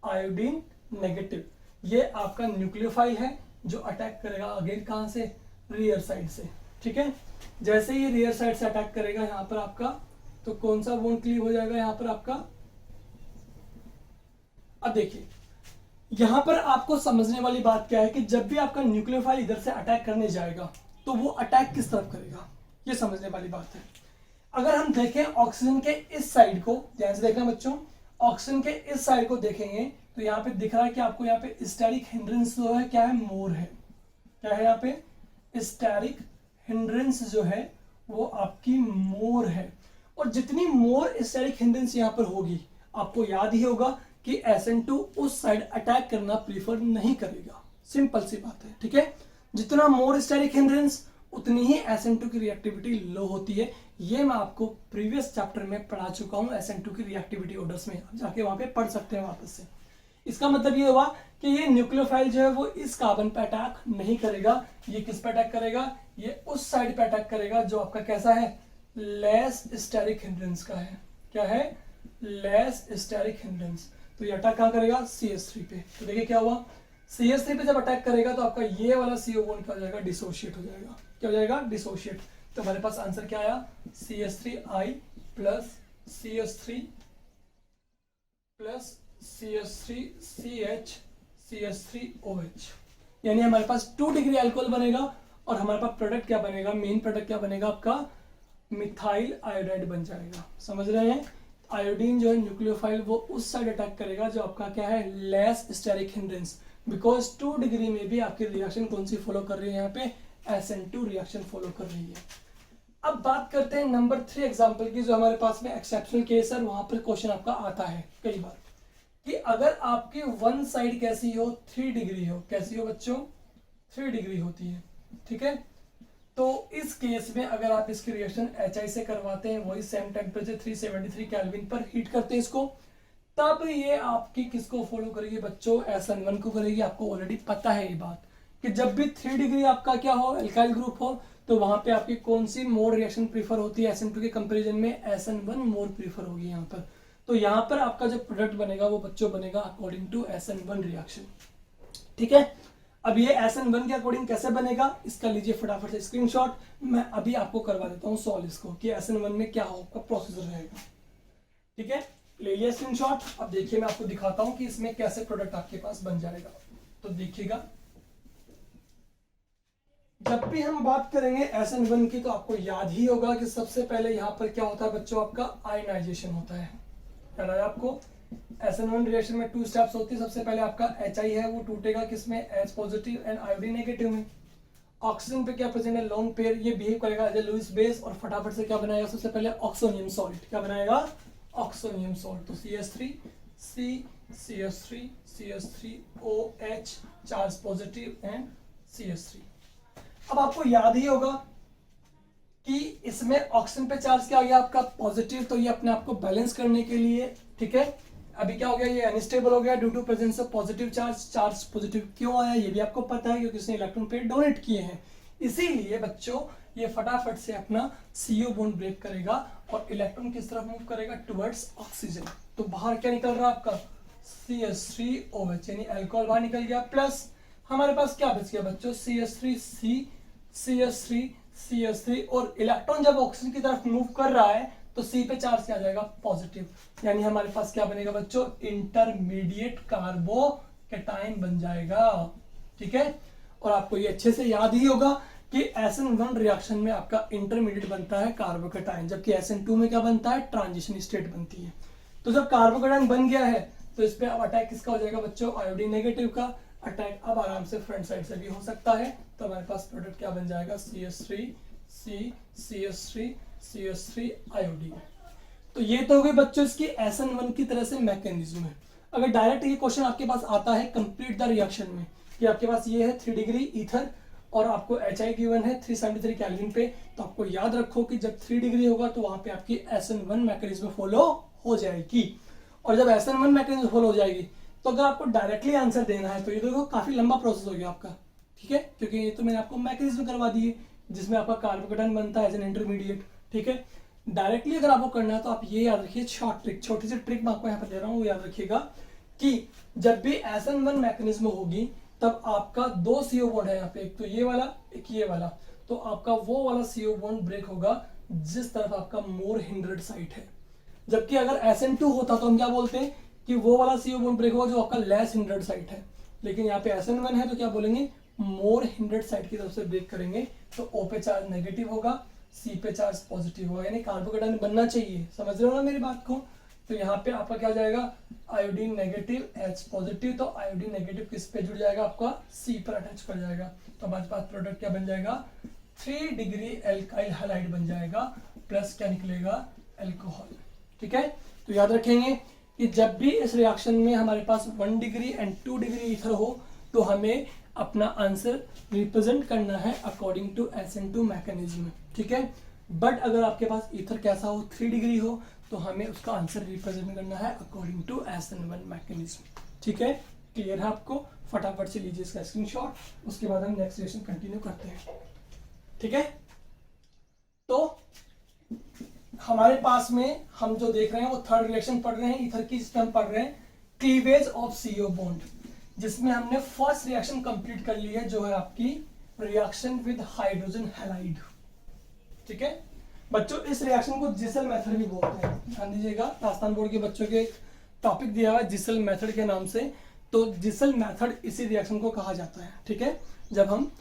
आयोडीन नेगेटिव, ये आपका न्यूक्लियोफाइल है जो अटैक करेगा अगेन कहां से, रियर साइड से। ठीक है, जैसे ये रियर साइड से अटैक करेगा यहाँ पर आपका, तो कौन सा बॉन्ड क्लीव हो जाएगा यहाँ पर आपका। अब देखिए यहां पर आपको समझने वाली बात क्या है कि जब भी आपका न्यूक्लियोफाइल इधर से अटैक करने जाएगा तो वो अटैक किस तरफ करेगा, ये समझने वाली बात है। अगर हम देखें ऑक्सीजन के इस साइड को, ध्यान से देखना बच्चों, ऑक्सीजन के इस साइड को देखेंगे तो यहाँ पे दिख रहा है कि आपको यहाँ पे स्टेरिक हिंड्रेंस जो है क्या है, मोर है। क्या है यहाँ पे, स्टेरिक हिंड्रेंस जो है वो आपकी मोर है। और जितनी मोर स्टेरिक हिंड्रेंस यहाँ पर होगी, आपको याद ही होगा कि SN2 उस साइड अटैक करना प्रीफर नहीं करेगा। सिंपल सी बात है। ठीक है, जितना मोर स्टेरिक हिंड्रेंस उतनी ही SN2 की रिएक्टिविटी लो होती है। ये मैं आपको प्रीवियस चैप्टर में पढ़ा चुका हूं, SN2 की रिएक्टिविटी ऑर्डर्स में, आप जाके वहां पे पढ़ सकते हैं वापस से। इसका मतलब ये हुआ कि ये न्यूक्लियोफाइल जो है वो इस कार्बन पे अटैक नहीं करेगा, ये किस पे अटैक करेगा, ये उस साइड पे अटैक करेगा जो आपका कैसा है, लेस स्टेरिक हिंड्रेंस का है। क्या है, लेस स्टेरिक हिंड्रेंस। तो ये अटैक कहां करेगा, CH3 पे। तो देखिए क्या हुआ, CH3 पे जब अटैक करेगा तो आपका ये वाला CO बॉन्ड क्या हो जाएगा, डिसोशिएट हो जाएगा। क्या हो जाएगा, डिसोशिएट। तो हमारे पास आंसर क्या आया, CH3I plus CH3 plus CH3CH CH3OH, यानी हमारे पास 2 डिग्री अल्कोहल बनेगा, और हमारे पास प्रोडक्ट क्या बनेगा, मेन प्रोडक्ट क्या बनेगा आपका, मिथाइल आयोडाइड बन जाएगा। समझ रहे हैं, आयोडीन जो है न्यूक्लियोफाइल वो उस साइड अटैक करेगा जो आपका क्या है, less steric hindrance. Because 2 degree में भी आपकी रिएक्शन कौन सी फॉलो कर रही है, यहाँ पे SN2 रिएक्शन फॉलो कर रही है। अब बात करते हैं नंबर 3 एग्जाम्पल की, जो हमारे पास में एक्सेप्शनल केस है, वहां पर क्वेश्चन आपका आता है कई बार कि अगर आपकी वन साइड कैसी हो, 3 डिग्री हो, कैसी हो बच्चों, 3 डिग्री होती है, ठीक है। तो इस केस में अगर आप इसकी रिएक्शन HI से करवाते हैं, वही सेम टेम्परेचर 373 केल्विन पर हीट करते हैं इसको, तब ये आपकी किसको फॉलो करेगी बच्चों, SN1 को करेगी। आपको ऑलरेडी पता है ये बात कि जब भी 3 डिग्री आपका क्या हो, एल्काइल ग्रुप हो, तो वहां पे आपकी कौन सी मोर रिएक्शन प्रीफर होती है, SN2 के कंपैरिजन में SN1 मोर प्रीफर होगी यहाँ पर। तो यहाँ पर आपका जो प्रोडक्ट बनेगा वो बच्चों बनेगा अकॉर्डिंग टू SN1 रिएक्शन, ठीक है। अब ये SN1 के अकॉर्डिंग कैसे बनेगा, इसका लीजिए फटाफट से स्क्रीनशॉट, मैं अभी आपको करवा देता हूँ सॉल्व इसको कि SN1 में क्या होगा, प्रोसीजर रहेगा, ठीक है। ले लिया स्क्रीनशॉट। अब देखिए मैं आपको दिखाता हूँ कि इसमें कैसे प्रोडक्ट आपके पास बन जाएगा। तो देखिएगा, जब भी हम बात करेंगे SN1 की, तो आपको याद ही होगा कि सबसे पहले यहाँ पर क्या होता है बच्चों, आपका आयनाइजेशन होता है, याद आया आपको। SN1 रिएक्शन में 2 स्टेप्स होती है। सबसे पहले आपका HI है वो टूटेगा किसमें, H positive and iodine negative में। ऑक्सीजन पे क्या प्रेजेंट है, लोन पेयर, ये बिहेव करेगा एज ए लुईस बेस और फटाफट से क्या बनाएगा, सबसे पहले ऑक्सोनियम सॉल्ट, क्या बनाएगा, ऑक्सोनियम सॉल्ट। तो CH3 C CH3 CH3 OH charge positive and CH3। अब आपको याद ही होगा कि इसमें ऑक्सीजन पे चार्ज क्या आ गया आपका, पॉजिटिव, तो ये अपने आप को बैलेंस करने के लिए, ठीक है। अभी क्या हो गया, ये अनस्टेबल हो गया due to presence of positive charge. Charge positive क्यों आया ये भी आपको पता है, क्योंकि इसने इलेक्ट्रॉन पेयर डोनेट किए हैं। इसीलिए बच्चों ये फटाफट से अपना CO बॉन्ड ब्रेक करेगा और इलेक्ट्रॉन किस तरफ मूव करेगा, टुवर्ड्स ऑक्सीजन। तो बाहर क्या निकल रहा है आपका, CH3OH, यानी अल्कोहल बाहर निकल गया, प्लस हमारे पास क्या बच गया बच्चों, CH3C CH3 CH3, और इलेक्ट्रॉन जब ऑक्सीजन की तरफ मूव कर रहा है तो C पे चार्ज क्या आ जाएगा, पॉजिटिव, यानी हमारे पास क्या बनेगा बच्चों, इंटरमीडिएट कार्बोकैटायन बन जाएगा, ठीक है। और आपको ये अच्छे से याद ही होगा कि SN1 रिएक्शन में आपका इंटरमीडिएट बनता है कार्बोकैटायन, जबकि SN2 में क्या बनता है, ट्रांजिशन स्टेट बनती है। तो जब कार्बोकैटायन बन गया है तो इस पे अब अटैक किसका हो जाएगा बच्चों, आयोडीन नेगेटिव का अटैक। अब आराम से फ्रंट साइड से भी हो सकता है। तो हमारे पास प्रोडक्ट क्या बन जाएगा, CH3 C CH3 CH3 iodine. तो ये तो हो गई बच्चों इसकी SN1 की तरह से मैकेनिज्म है। अगर डायरेक्ट ये क्वेश्चन आपके पास आता है कंप्लीट द रिएक्शन में, कि आपके पास ये है 3 डिग्री ईथर और आपको HI गिवन है 373 केल्विन पे, तो आपको याद रखो कि जब 3 डिग्री होगा तो वहां पे आपकी SN1 मैकेनिज्म फॉलो हो जाएगी। और जब SN1 मैकेनिज्म फॉलो हो जाएगी तो अगर आपको डायरेक्टली आंसर देना है तो ये देखो काफी लंबा प्रोसेस हो गया आपका, ठीक है, क्योंकि ये तो मैंने आपको मैकेनिज्म करवा दिए जिसमें आपका कार्बोकैटायन बनता है एज एन इंटरमीडिएट, ठीक है। डायरेक्टली अगर आपको करना है तो आप ये याद रखिए, शॉर्ट ट्रिक, छोटी सी ट्रिक मैं आपको यहाँ पर दे रहा हूँ, वो याद रखिएगा कि जब भी SN1 मैकेनिज्म होगी तब आपका 2 CO बॉन्ड है यहाँ पे, एक तो ये वाला एक ये वाला, तो आपका वो वाला CO बॉन्ड ब्रेक होगा जिस तरफ आपका मोर हिंड्रेड साइट है। जबकि अगर SN2 होता तो हम क्या बोलते हैं कि वो वाला CO बॉन्ड ब्रेक होगा जो आपका लेस हिंड्रेड साइट है, लेकिन यहाँ पे SN1 है तो क्या बोलेंगे, मोर हिंड्रेड साइट की तरफ से ब्रेक करेंगे। तो O पे चार्ज नेगेटिव होगा, C पे चार्ज पॉजिटिव होगा, यानी कार्बोकैटायन बनना चाहिए, समझ रहे हो ना मेरी बात को। तो यहाँ पे आपका क्या हो जाएगा, आयोडीन नेगेटिव H पॉजिटिव, तो आयोडीन नेगेटिव किस पे जुड़ जाएगा आपका, C पर अटैच कर जाएगा। तो हमारे पास प्रोडक्ट क्या बन जाएगा, 3 डिग्री एल्काइल हैलाइड बन जाएगा, प्लस क्या निकलेगा, अल्कोहल, ठीक है। तो याद रखेंगे कि जब भी इस रिएक्शन में हमारे पास 1 डिग्री एंड 2 डिग्री ईथर हो तो हमें अपना आंसर रिप्रेजेंट करना है अकॉर्डिंग टू SN2 मैकेनिज्म, ठीक है। बट अगर आपके पास ईथर कैसा हो, 3 डिग्री हो, तो हमें उसका आंसर रिप्रेजेंट करना है अकॉर्डिंग टू SN1 मैकेनिज्म, ठीक है। क्लियर है आपको, फटाफट से लीजिए इसका स्क्रीनशॉट, उसके बाद हम नेक्स्ट रिएक्शन कंटिन्यू करते हैं, ठीक है। तो हमारे पास में हम जो देख रहे हैं वो थर्ड रिएक्शन पढ़ रहे हैं ईथर की, जिसमें हम पढ़ रहे हैं क्लीवेज ऑफ CO बॉन्ड, जिसमें हमने फर्स्ट रिएक्शन कंप्लीट कर ली है जो है आपकी रिएक्शन विद हाइड्रोजन हैलाइड, ठीक है बच्चों। इस रिएक्शन को जिसल मेथड भी बोलते हैं, ध्यान दीजिएगा, राजस्थान बोर्ड के बच्चों के टॉपिक दिया हुआ है जिसल मेथड के नाम से। तो जिसल मेथड इसी रिएक्शन को कहा जाता है, ठीक है। जब हम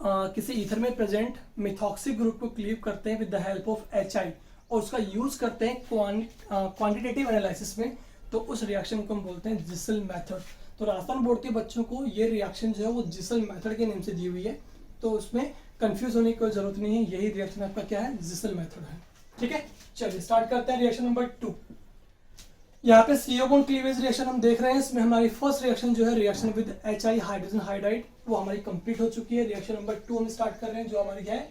किसी ईथर में प्रेजेंट मिथॉक्सी ग्रुप को क्लीव करते हैं with the help of HI और उसका यूज करते हैं क्वांटिटेटिव एनालिसिस में, तो उस रिएक्शन को हम बोलते हैं जिसल मेथड। तो तो राजस्थान बोर्ड के बच्चों को ये रिएक्शन जो है वो जिसल मेथड के नेम से दी हुई है, तो उसमें कंफ्यूज होने की कोई जरूरत नहीं है, यही रिएक्शन आपका क्या है, जिसल मेथड है। ठीक है, चलिए स्टार्ट करते हैं रिएक्शन नंबर 2। यहाँ पे CO बॉन्ड क्लीवेज रिएक्शन हम देख रहे हैं, इसमें हमारी फर्स्ट रिएक्शन जो है reaction with HI hydrogen hydride वो हमारी कंप्लीट हो चुकी है। रिएक्शन नंबर 2 हम स्टार्ट कर रहे हैं, जो हमारी है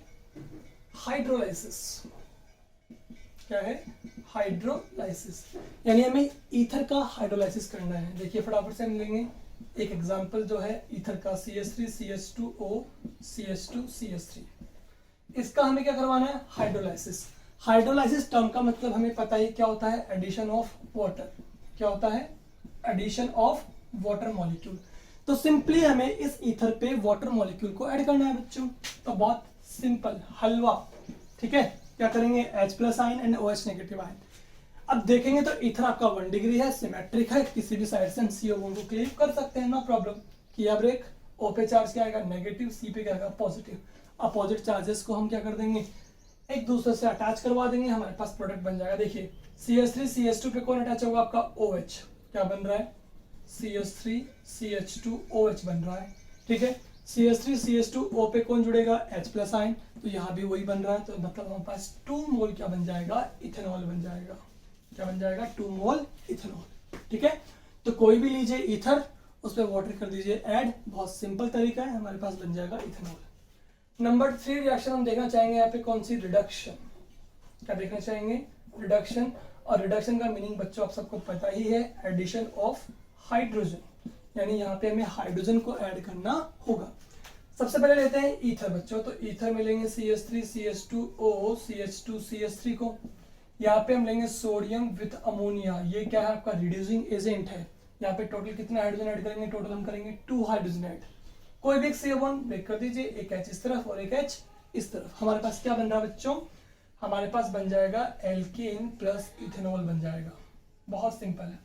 हाइड्रोलाइसिस। क्या है, हाइड्रोलाइसिस, यानी हमें ईथर का हाइड्रोलाइसिस करना है। देखिए फटाफट से हम लेंगे एक एग्जांपल जो है ईथर का CH3 CH2O CH2 CH3, इसका हमें क्या करवाना है, हाइड्रोलाइसिस। हाइड्रोलाइसिस टर्म का मतलब हमें पता ही क्या होता है, एडिशन ऑफ वाटर। क्या होता है, एडिशन ऑफ वाटर मॉलिक्यूल। तो सिंपली हमें इस ईथर पे वाटर मॉलिक्यूल को ऐड करना है बच्चों, तो बहुत सिंपल हलवा। ठीक है, क्या करेंगे, H+ ion and OH negative ion. अब देखेंगे तो ईथर आपका 1 डिग्री है, सिमेट्रिक है, किसी भी साइड से हम CO बॉन्ड को क्लीव कर सकते हैं, नो प्रॉब्लम। किया ब्रेक, O पे चार्ज क्या आएगा, नेगेटिव, C पे क्या आएगा, पॉजिटिव। अपोजिट चार्जेस को हम क्या कर देंगे, एक दूसरे से अटैच करवा देंगे, हमारे पास प्रोडक्ट बन जाएगा। देखिए CH3 CH2 पे कौन अटैच होगा, आपका OH। क्या बन रहा है, CH3 CH2 OH बन रहा है। ठीक है, CH3 CH2 O पे कौन जुड़ेगा, H+ आयन, तो यहाँ भी वही बन रहा है, तो मतलब हमारे पास 2 मोल क्या बन जाएगा, इथेनॉल बन जाएगा। क्या बन जाएगा, 2 मोल इथेनॉल। ठीक है, तो कोई भी लीजिए ईथर, उस पर वाटर कर दीजिए ऐड, बहुत सिंपल तरीका है, हमारे पास बन जाएगा इथेनॉल। नंबर 3 रिएक्शन हम देखना चाहेंगे यहाँ पे कौन सी, रिडक्शन। क्या देखना चाहेंगे, रिडक्शन। और रिडक्शन का मीनिंग बच्चों आप सबको पता ही है, एडिशन ऑफ हाइड्रोजन, यानी यहाँ पे हमें हाइड्रोजन को ऐड करना होगा। सबसे पहले लेते हैं ईथर बच्चों, तो ईथर में लेंगे CH3 CH2O CH2 CH3 को। यहाँ पे हम लेंगे सोडियम विथ अमोनिया, ये क्या है आपका रिड्यूसिंग एजेंट है। यहाँ पे टोटल कितना हाइड्रोजन ऐड करेंगे, टोटल हम करेंगे 2 हाइड्रोजन ऐड। कोई भी एक CO बॉन्ड ब्रेक कर दीजिए, एक H इस तरफ और एक H इस तरफ। हमारे पास क्या बन रहा है बच्चों, हमारे पास बन जाएगा एल्केन प्लस इथेनॉल बन जाएगा। बहुत सिंपल है,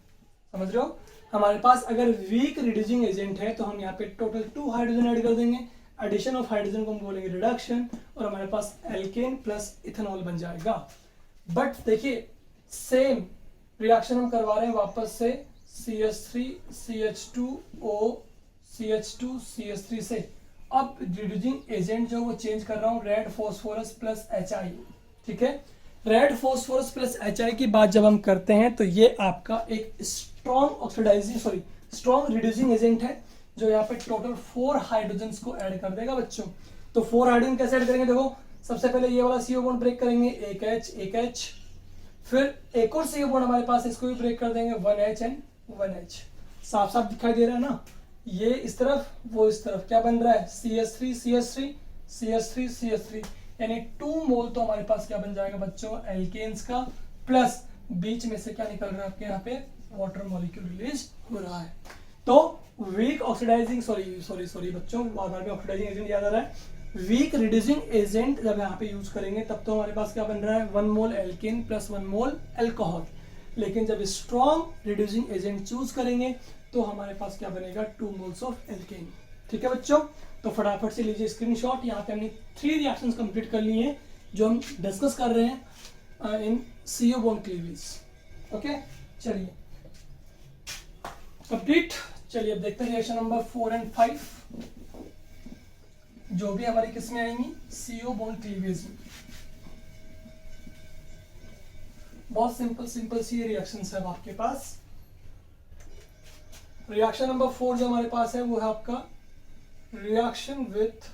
समझ रहे हो। हमारे पास अगर वीक रिड्यूसिंग एजेंट है तो हम यहाँ पे टोटल 2 हाइड्रोजन ऐड कर देंगे, एडिशन ऑफ हाइड्रोजन को हम बोलेंगे रिडक्शन, और हमारे पास एल्केन प्लस इथेनॉल बन जाएगा। बट देखिए सेम रिएक्शन हम करवा रहे हैं वापस से CH3 CH2O CH2 CH3 से। अब रिड्यूसिंग एजेंट जो वो चेंज कर रहा हूँ, रेड फॉस्फोरस प्लस HI। ठीक है, रेड फॉस्फोरस प्लस HI की बात जब हम करते हैं तो ये आपका एक स्ट्रॉन्ग रिड्यूसिंग एजेंट है, जो यहाँ पे टोटल 4 हाइड्रोजन को ऐड कर देगा बच्चों। तो 4 हाइड्रोजन कैसे ऐड करेंगे, देखो सबसे पहले ये वाला CO बॉन्ड ब्रेक करेंगे, एक H, फिर एक और CO बॉन्ड हमारे पास, इसको भी ब्रेक कर देंगे, 1H एंड 1H। साफ साफ दिखाई दे रहा है ना, ये इस तरफ वो इस तरफ, क्या बन रहा है, CH3 CH3 CH3 CH3, यानी 2 मोल तो हमारे पास क्या बन जाएगा बच्चों, एल्केन्स का, प्लस बीच में से क्या निकल रहा है आपके यहाँ पे, वाटर मॉलिक्यूल रिलीज हो रहा है। तो वीक ऑक्सीडाइजिंग सॉरी बच्चों, बार-बार में ऑक्सीडाइजिंग एजेंट याद आ रहा है। वीक रिड्यूसिंग एजेंट जब यहाँ पे यूज करेंगे तब तो हमारे पास क्या बन रहा है, 1 मोल एल्केन प्लस 1 मोल अल्कोहल। लेकिन जब स्ट्रॉन्ग रिड्यूसिंग एजेंट चूज करेंगे तो हमारे पास क्या बनेगा, 2 मोल्स ऑफ एल्केन। ठीक है बच्चों, तो फटाफट से लीजिए स्क्रीनशॉट। यहाँ पे हमने 3 रिएक्शंस कंप्लीट कर लिए हैं जो हम डिस्कस कर रहे हैं इन CO बॉन्ड क्लीवेज। ओके, चलिए कंप्लीट। चलिए अब देखते हैं रिएक्शन नंबर 4 एंड 5, जो भी हमारी किस में आएंगी, CO बॉन्ड क्लीवेज में। बहुत सिंपल सी रिएक्शंस है आपके पास। रिएक्शन नंबर 4 जो हमारे पास है वो है आपका रिएक्शन विथ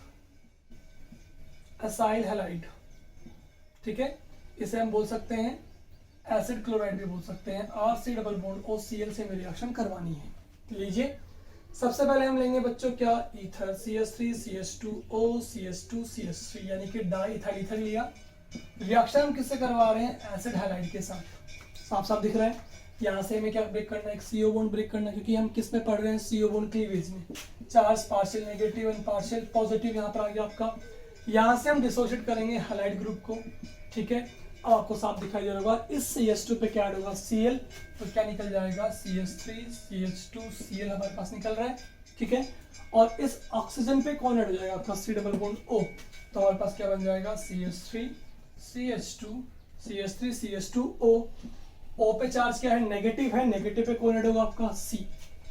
एसाइल हैलाइड। ठीक है, इसे हम बोल सकते हैं एसिड क्लोराइड भी बोल सकते हैं। RC डबल बॉन्ड OCl से हमें रिएक्शन करवानी है। लीजिए सबसे पहले हम लेंगे बच्चों क्या, ether CH3 CH2O CH2 CH3, यानी कि डाई इथाइल ईथर लिया। रिएक्शन हम किससे करवा रहे हैं, एसिड हैलाइड के साथ। साफ साफ दिख रहा है, यहाँ से हमें क्या ब्रेक करना है, एक CO बॉन्ड ब्रेक करना है, क्योंकि हम किस में पढ़ रहे हैं, CO बॉन्ड क्लीवेज में। Charge partial negative and partial positive यहाँ पर आ गया आपका। यहाँ से हम डिसोशिएट करेंगे हैलाइड ग्रुप को। ठीक है, अब आपको साफ दिखाई दे रहा होगा, इस CH2 पे क्या ऐड होगा, Cl, तो क्या निकल जाएगा, CH3 CH2 Cl हमारे पास निकल रहा है। ठीक है, और इस ऑक्सीजन पे कौन ऐड हो जाएगा आपका, C डबल बॉन्ड O, तो हमारे पास क्या बन जाएगा, CH3 CH2 O। O पे चार्ज क्या है, नेगेटिव है, नेगेटिव पे कौन ऐड होगा आपका, C।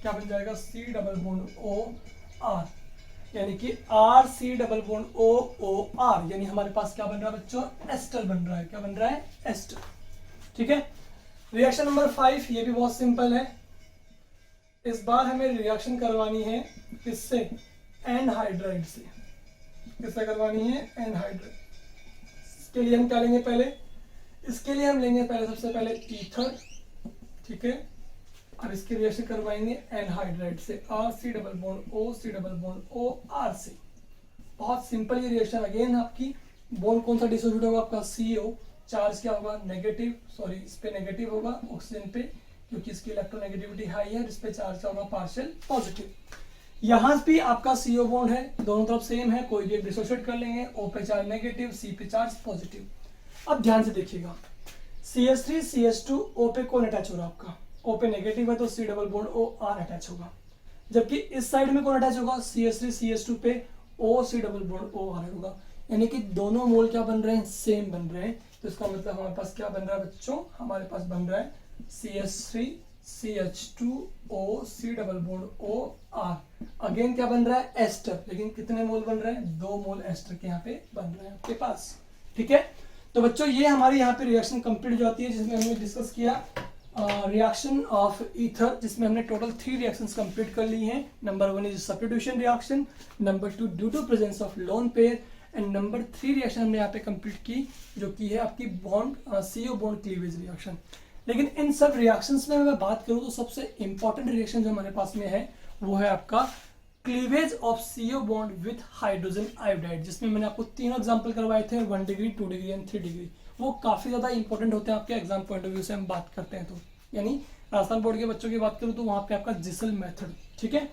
क्या बन जाएगा, C double bond O R, यानी कि R C double bond O O R, यानी हमारे पास क्या बन रहा है बच्चों, एस्टर बन रहा है। क्या बन रहा है, एस्टर। ठीक है। रिएक्शन नंबर 5, ये भी बहुत सिंपल है। इस बार हमें रिएक्शन करवानी है किससे, एनहाइड्राइड से। किससे करवानी है, एनहाइड्राइड। इसके लिए हम क्या लेंगे पहले, इसके लिए हम लेंगे पहले सबसे पहले ईथर। ठीक है। अब इसकी रिएक्शन करवाएंगे एनहाइड्राइड से, R C double bond O C double bond O R से। बहुत सिंपल ये रिएक्शन। अगेन आपकी बॉन्ड कौन सा डिसोसिएट होगा, आपका CO। चार्ज क्या होगा, नेगेटिव, सॉरी इस पे नेगेटिव होगा ऑक्सीजन पे, क्योंकि इसकी इलेक्ट्रोनेगेटिविटी हाई है। इस पे चार्ज क्या होगा, पार्शियल पॉजिटिव। यहाँ भी आपका CO बॉन्ड है, दोनों तरफ सेम है, कोई भी एक डिसोसिएट कर लेंगे। O पे चार्ज नेगेटिव, C पे चार्ज पॉजिटिव। अब ध्यान से देखिएगा, CH3 CH2 O पे कौन अटैच हो रहा है आपका, O पे नेगेटिव है तो C double bond O R attach होगा। जबकि इस साइड में कौन अटैच होगा, CH3 CH2 पे O C double bond O R होगा। यानी कि दोनों मोल क्या बन रहे हैं, सेम बन रहे हैं। तो इसका मतलब हमारे पास क्या बन रहा है बच्चों, हमारे पास बन रहा है CH3 CH2 O C double bond O R। Again क्या बन रहा है, एस्टर। लेकिन कितने मोल बन रहे हैं, 2 मोल एस्टर के यहाँ पे बन रहे हैं आपके पास। ठीक है। तो बच्चों ये हमारी यहाँ पे रिएक्शन कंप्लीट हो जाती है, जिसमें हमने डिस्कस किया रिएक्शन ऑफ ईथर, जिसमें हमने टोटल 3 रिएक्शंस कंप्लीट कर ली हैं। Number 1 is substitution reaction, number 2 due to presence of lone pair, and number 3 reaction हमने यहाँ पे कंप्लीट की, जो की है आपकी bond CO bond cleavage reaction. लेकिन इन सब रिएक्शंस में मैं बात करूँ तो सबसे इंपॉर्टेंट रिएक्शन जो हमारे पास में है वो है आपका cleavage of CO bond with hydrogen iodide, जिसमें मैंने आपको 3 एग्जांपल करवाए थे, 1 डिग्री 2 डिग्री एंड 3 डिग्री। वो काफी ज्यादा इंपॉर्टेंट होते हैं आपके एग्जाम पॉइंट ऑफ व्यू से हम बात करते हैं तो। यानी राजस्थान बोर्ड के बच्चों की बात करूँ तो वहां पे आपका जिसल मेथड। ठीक है।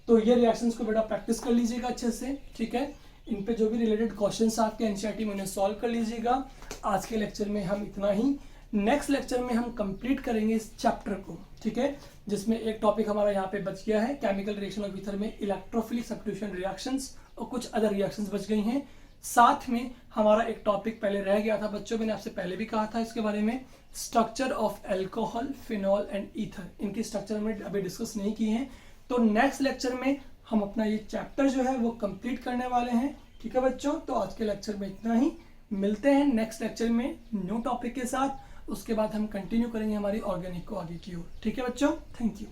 तो ये रिएक्शंस को बेटा प्रैक्टिस कर लीजिएगा अच्छे से। ठीक है। इन पे जो भी रिलेटेड क्वेश्चंस आपके एनसीईआरटी में उन्हें सॉल्व कर लीजिएगा। आज के लेक्चर में हम इतना ही। नेक्स्ट लेक्चर में हम कंप्लीट करेंगे इस चैप्टर को। ठीक है। जिसमें एक टॉपिक हमारा यहाँ पे बच गया है, केमिकल रिएक्शन ऑफ ईथर में इलेक्ट्रोफिलिक सब्स्टिट्यूशन रिएक्शंस, और कुछ अदर रिएक्शंस बच गई हैं। साथ में हमारा एक टॉपिक पहले रह गया था बच्चों, मैंने आपसे पहले भी कहा था इसके बारे में, structure of alcohol, phenol and ether. इनकी स्ट्रक्चर हमने अभी डिस्कस नहीं की है। तो नेक्स्ट लेक्चर में हम अपना ये चैप्टर जो है वो कंप्लीट करने वाले हैं। ठीक है बच्चों। तो आज के लेक्चर में इतना ही। मिलते हैं नेक्स्ट लेक्चर में न्यू टॉपिक के साथ। उसके बाद हम कंटिन्यू करेंगे हमारी ऑर्गेनिक को आगे की ओर। ठीक है बच्चों, थैंक यू।